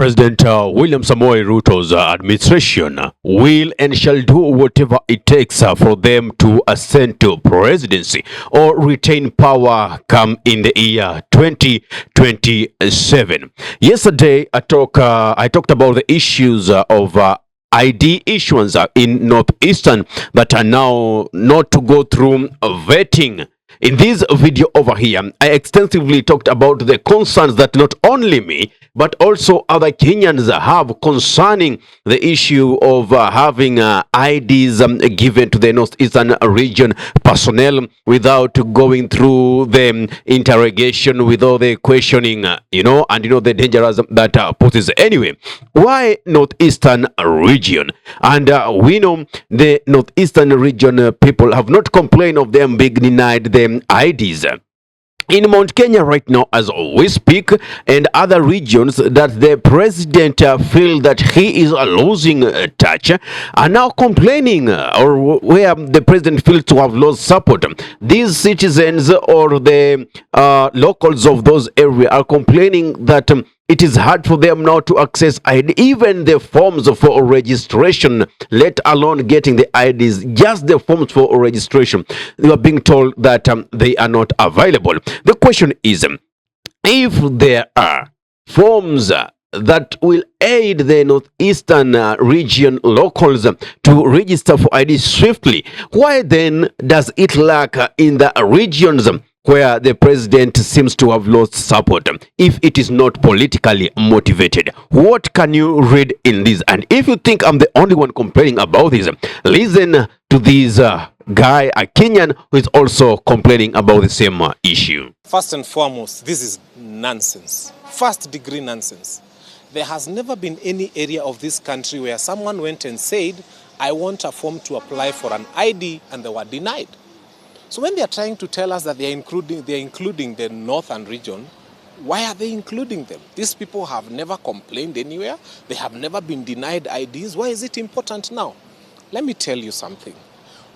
President William Samoei Ruto's administration will and shall do whatever it takes for them to ascend to presidency or retain power come in the year 2027. Yesterday, I talked about the issues of ID issuance in Northeastern that are now not to go through vetting. In this video over here, I extensively talked about the concerns that not only me, but also other Kenyans have concerning the issue of having IDs given to the Northeastern region personnel without going through the interrogation, with all the questioning, and the dangers that poses. Anyway, why Northeastern region? And we know the Northeastern region people have not complained of them being denied them IDs. In Mount Kenya right now as we speak, and other regions that the president feel that he is losing touch, are now complaining, or where the president feels to have lost support. These citizens or the locals of those areas are complaining that it is hard for them now to access ID, even the forms for registration, let alone getting the IDs, just the forms for registration. They are being told that they are not available. The question is, if there are forms that will aid the Northeastern region locals to register for ID swiftly, why then does it lack in the regions where the president seems to have lost support, if it is not politically motivated? What can you read in this? And if you think I'm the only one complaining about this, listen to this guy, a Kenyan, who is also complaining about the same issue. First and foremost, this is nonsense. First degree nonsense. There has never been any area of this country where someone went and said, I want a form to apply for an ID, and they were denied. So when they are trying to tell us that they are including the northern region, why are they including them? These people have never complained anywhere. They have never been denied IDs. Why is it important now? Let me tell you something.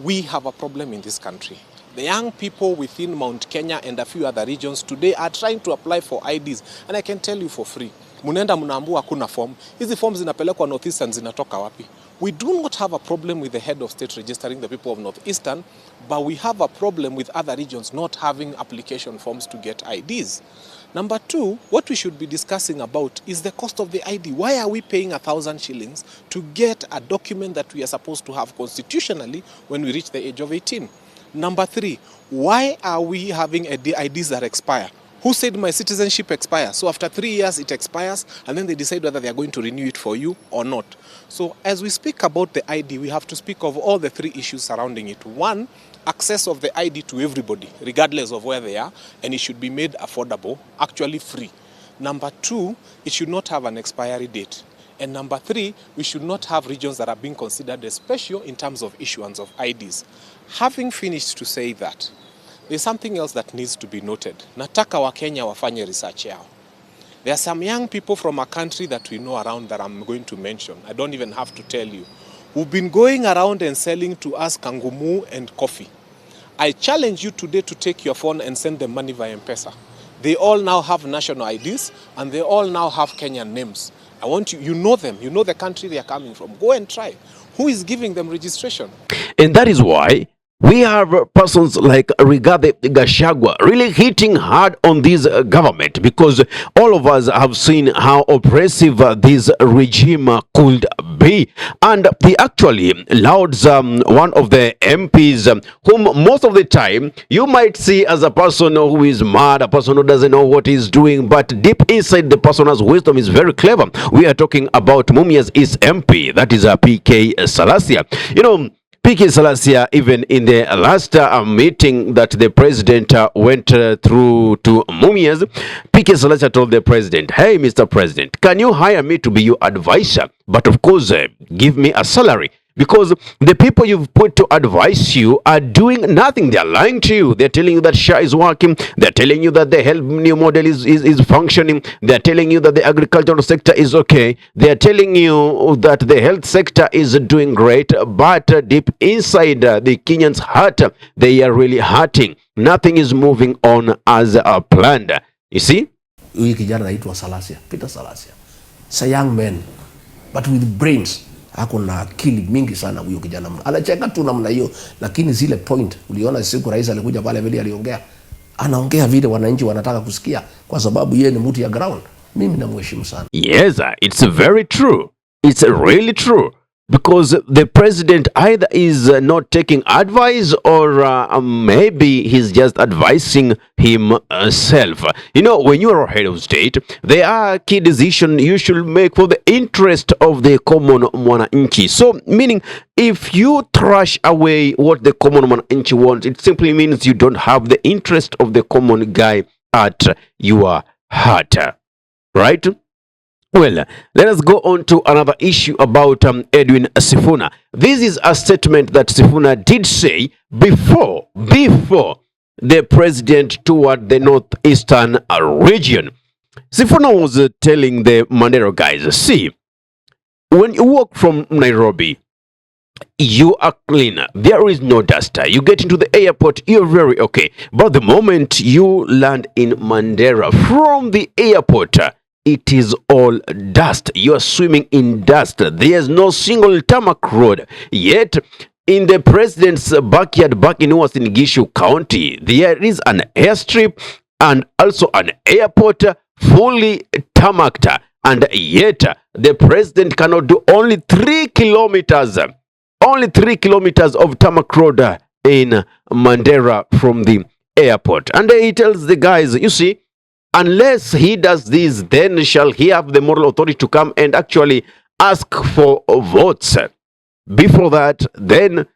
We have a problem in this country. The young people within Mount Kenya and a few other regions today are trying to apply for IDs. And I can tell you for free. Munenda mnaambua hakuna form. Hizi forms zinapelekwa Northeastern zinatoka wapi? We do not have a problem with the head of state registering the people of Northeastern, but we have a problem with other regions not having application forms to get IDs. Number two, what we should be discussing about is the cost of the ID. Why are we paying 1,000 shillings to get a document that we are supposed to have constitutionally when we reach the age of 18? Number three, why are we having IDs that expire? Who said my citizenship expires? So after 3 years it expires, and then they decide whether they are going to renew it for you or not. So as we speak about the ID, we have to speak of all the three issues surrounding it. One, access of the ID to everybody, regardless of where they are, and it should be made affordable, actually free. Number two, it should not have an expiry date. And number three, we should not have regions that are being considered as special in terms of issuance of IDs. Having finished to say that, there's something else that needs to be noted. Nataka wa Kenya wafanye research yao. There are some young people from a country that we know around that I'm going to mention. I don't even have to tell you. Who've been going around and selling to us kangumu and coffee. I challenge you today to take your phone and send them money via M-Pesa. They all now have national IDs and they all now have Kenyan names. I want you know them. You know the country they are coming from. Go and try. Who is giving them registration? And that is why we have persons like Rigathi Gachagua really hitting hard on this government, because all of us have seen how oppressive this regime could be. And he actually lauds one of the MPs whom most of the time you might see as a person who is mad, a person who doesn't know what he's doing, but deep inside the person's wisdom is very clever. We are talking about Mumias East MP, that is PK Salasya. PK Salasya, even in the last meeting that the president went through to Mumias, PK Salasya told the president, hey, Mr. President, can you hire me to be your advisor? But of course, give me a salary. Because the people you've put to advise you are doing nothing. They're lying to you. They're telling you that SHA is working. They're telling you that the health new model is functioning. They're telling you that the agricultural sector is okay. They're telling you that the health sector is doing great. But deep inside the Kenyans' heart, they are really hurting. Nothing is moving on as planned. You see? Huyu kijana anaitwa Salasya, Peter Salasya. It's a young man but with brains. Ako na akili mingi sana huyo kijana. Anacheka tu namna hiyo, lakini zile point uliona siku rais alikuja pale vile aliongea. Anaongea vile wananchi wanataka kusikia kwa sababu yeye ni mtu ya ground. Mimi namheshimu sana. Yes, it's very true. It's really true. Because the president either is not taking advice or maybe he's just advising himself. You know, when you are a head of state, there are key decisions you should make for the interest of the common mwananchi. So, meaning, if you thrash away what the common mwananchi wants, it simply means you don't have the interest of the common guy at your heart. Right? Well, let us go on to another issue about Edwin Sifuna. This is a statement that Sifuna did say before the president toured the northeastern region. Sifuna was telling the Mandela guys, see, when you walk from Nairobi, you are clean. There is no dust. You get into the airport, you're very okay. But the moment you land in Mandera from the airport, it is all dust. You are swimming in dust. There's no single tarmac road. Yet, in the president's backyard back in Gishu County, there is an airstrip and also an airport fully tarmacked. And yet, the president cannot do only 3 kilometers. Only 3 kilometers of tarmac road in Mandera from the airport. And he tells the guys, you see, unless he does this, then shall he have the moral authority to come and actually ask for votes. Before that, then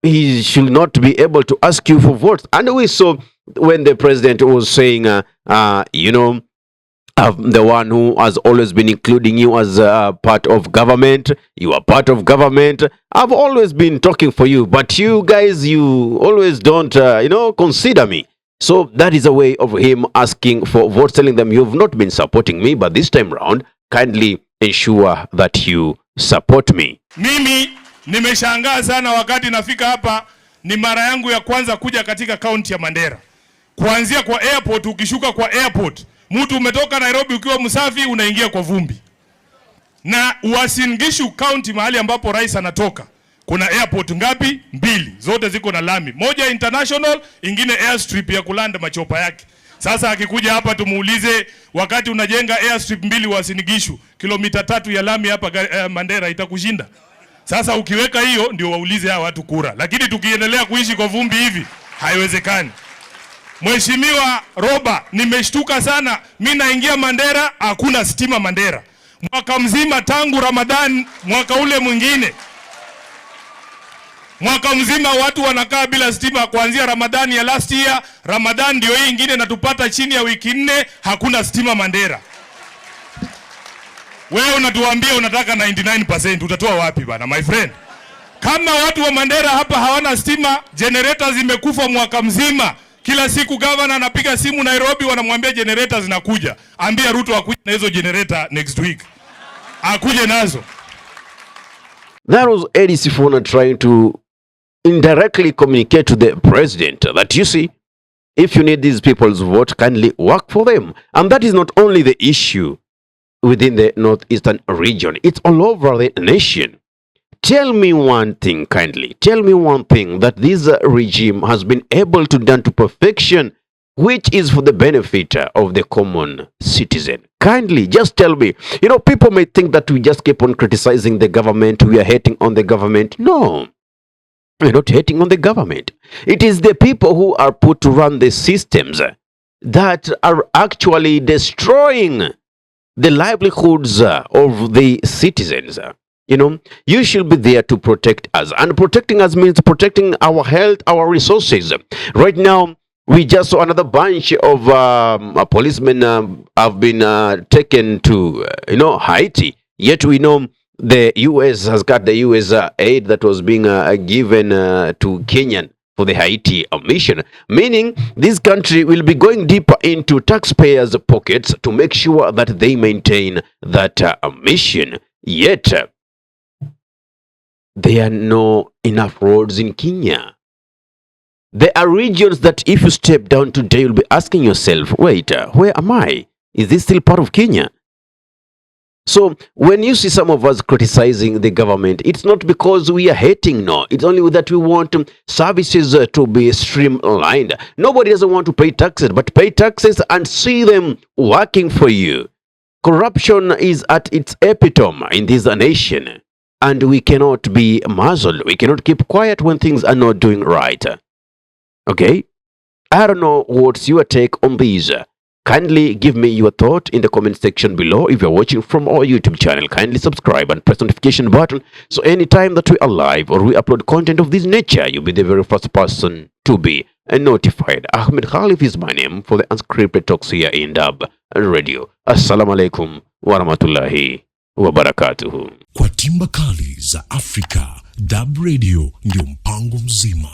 he should not be able to ask you for votes. And we saw when the president was saying, you know, the one who has always been including you as part of government. You are part of government. I've always been talking for you, but you guys, you always don't, you know, consider me. So that is a way of him asking for votes, telling them you've not been supporting me, but this time round, kindly ensure that you support me. Mimi nimeshangaa sana wakati nafika hapa, ni mara yangu ya kwanza kuja katika kaunti ya Mandera. Kuanzia kwa airport, ukishuka kwa airport, mtu umetoka Nairobi ukiwa msafi unaingia kwa vumbi. Na Uasin Gishu County mahali ambapo rais anatoka, kuna airport ngapi? 2. Zote ziko na lami. Moja international, ingine airstrip ya kulanda machopa yake. Sasa akikuja hapa tumuulize, wakati unajenga airstrip 2 Uasin Gishu, kilomita 3 ya lami hapa Mandera itakushinda? Sasa ukiweka hiyo ndio waulize hawa watu kura. Lakini tukiendelea kuishi kwa vumbi hivi, haiwezekani. Mheshimiwa Roba, nimeshtuka sana. Mimi naingia Mandera, hakuna stima Mandera. Mwaka mzima tangu Ramadhan, mwaka ule mwingine. Mwaka mzima watu wanakaa bila stima kuanzia Ramadhani ya last year. Ramadhan ndio hii ingine na tupata chini ya wiki 4, hakuna stima Mandera. Wewe unatuambia unataka 99%, utatoa wapi bana my friend? Kama watu wa Mandera hapa hawana stima, generator zimekufa mwaka mzima. Kila siku governor anapiga simu Nairobi, wanamwambia generator zinakuja. Ambia Ruto akuje na hizo generator next week. Akuje nazo. That was Eddie Sifuna trying to indirectly communicate to the president that, you see, if you need these people's vote, kindly work for them. And that is not only the issue within the northeastern region, it's all over the nation. Tell me one thing kindly. Tell me one thing that this regime has been able to do to perfection, which is for the benefit of the common citizen. Kindly, just tell me. You know, people may think that we just keep on criticizing the government, we are hating on the government. No, we're not hating on the government. It is the people who are put to run the systems that are actually destroying the livelihoods of the citizens. You know, you should be there to protect us. And protecting us means protecting our health, our resources. Right now, we just saw another bunch of policemen have been taken to, you know, Haiti. Yet we know the U.S. has got the U.S. aid that was being given to Kenyan for the Haiti mission. Meaning, this country will be going deeper into taxpayers' pockets to make sure that they maintain that mission. Yet, there are no enough roads in Kenya. There are regions that if you step down today, you'll be asking yourself, wait, where am I? Is this still part of Kenya? So when you see some of us criticizing the government, it's not because we are hating, no. It's only that we want services to be streamlined. Nobody doesn't want to pay taxes, but pay taxes and see them working for you. Corruption is at its epitome in this nation, and we cannot be muzzled. We cannot keep quiet when things are not doing right. Okay? I don't know what's your take on these. Kindly give me your thought in the comment section below. If you're watching from our YouTube channel, kindly subscribe and press the notification button so anytime that we are live or we upload content of this nature, you'll be the very first person to be notified. Ahmed Khalif is my name for the Unscripted Talks here in Durb Radio. Assalamu alaikum wa rahmatullahi wa barakatuhu. Kwa timba kali za Afrika, Durb Radio ndio mpango mzima.